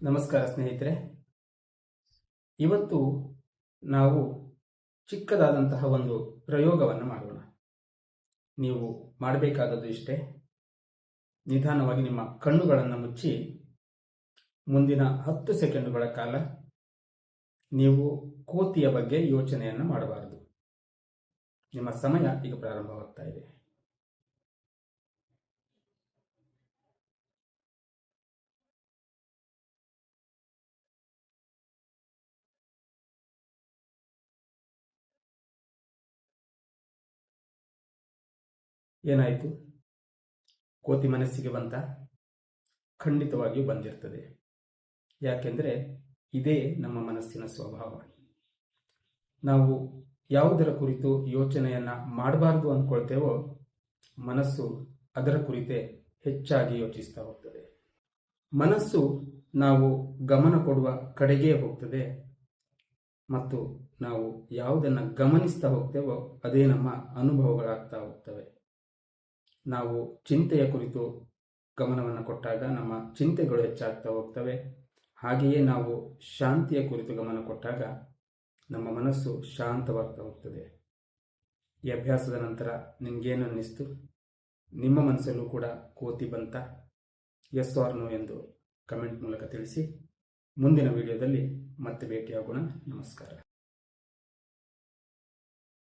ನಮಸ್ಕಾರ ಸ್ನೇಹಿತರೆ. ಇವತ್ತು ನಾವು ಚಿಕ್ಕದಾದಂತಹ ಒಂದು ಪ್ರಯೋಗವನ್ನು ಮಾಡೋಣ. ನೀವು ಮಾಡಬೇಕಾದದ್ದು ಇಷ್ಟೇ. ನಿಧಾನವಾಗಿ ನಿಮ್ಮ ಕಣ್ಣುಗಳನ್ನು ಮುಚ್ಚಿ ಮುಂದಿನ 10 ಸೆಕೆಂಡುಗಳ ಕಾಲ ನೀವು ಕೋತಿಯ ಬಗ್ಗೆ ಯೋಚನೆಯನ್ನು ಮಾಡಬಾರದು. ನಿಮ್ಮ ಸಮಯ ಈಗ ಪ್ರಾರಂಭವಾಗ್ತಾ ಇದೆ. ಏನಾಯಿತು? ಕೋತಿ ಮನಸ್ಸಿಗೆ ಬಂತ? ಖಂಡಿತವಾಗಿಯೂ ಬಂದಿರ್ತದೆ. ಯಾಕೆಂದರೆ ಇದೇ ನಮ್ಮ ಮನಸ್ಸಿನ ಸ್ವಭಾವ. ನಾವು ಯಾವುದರ ಕುರಿತು ಯೋಚನೆಯನ್ನು ಮಾಡಬಾರ್ದು ಅಂದ್ಕೊಳ್ತೇವೋ ಮನಸ್ಸು ಅದರ ಕುರಿತೇ ಹೆಚ್ಚಾಗಿ ಯೋಚಿಸ್ತಾ ಹೋಗ್ತದೆ. ಮನಸ್ಸು ನಾವು ಗಮನ ಕೊಡುವ ಕಡೆಗೇ ಹೋಗ್ತದೆ ಮತ್ತು ನಾವು ಯಾವುದನ್ನು ಗಮನಿಸ್ತಾ ಹೋಗ್ತೇವೋ ಅದೇ ನಮ್ಮ ಅನುಭವಗಳಾಗ್ತಾ ಹೋಗ್ತವೆ. ನಾವು ಚಿಂತೆಯ ಕುರಿತು ಗಮನವನ್ನು ಕೊಟ್ಟಾಗ ನಮ್ಮ ಚಿಂತೆಗಳು ಹೆಚ್ಚಾಗ್ತಾ ಹೋಗ್ತವೆ. ಹಾಗೆಯೇ ನಾವು ಶಾಂತಿಯ ಕುರಿತು ಗಮನ ಕೊಟ್ಟಾಗ ನಮ್ಮ ಮನಸ್ಸು ಶಾಂತವಾಗ್ತಾ ಹೋಗ್ತದೆ. ಈ ಅಭ್ಯಾಸದ ನಂತರ ನಿಮಗೇನು ಅನ್ನಿಸ್ತು? ನಿಮ್ಮ ಮನಸ್ಸಲ್ಲೂ ಕೂಡ ಕೋತಿ ಬಂತ? ಎಸ್ ಆರ್ ನೋ ಎಂದು ಕಮೆಂಟ್ ಮೂಲಕ ತಿಳಿಸಿ. ಮುಂದಿನ ವಿಡಿಯೋದಲ್ಲಿ ಮತ್ತೆ ಭೇಟಿಯಾಗೋಣ. ನಮಸ್ಕಾರ.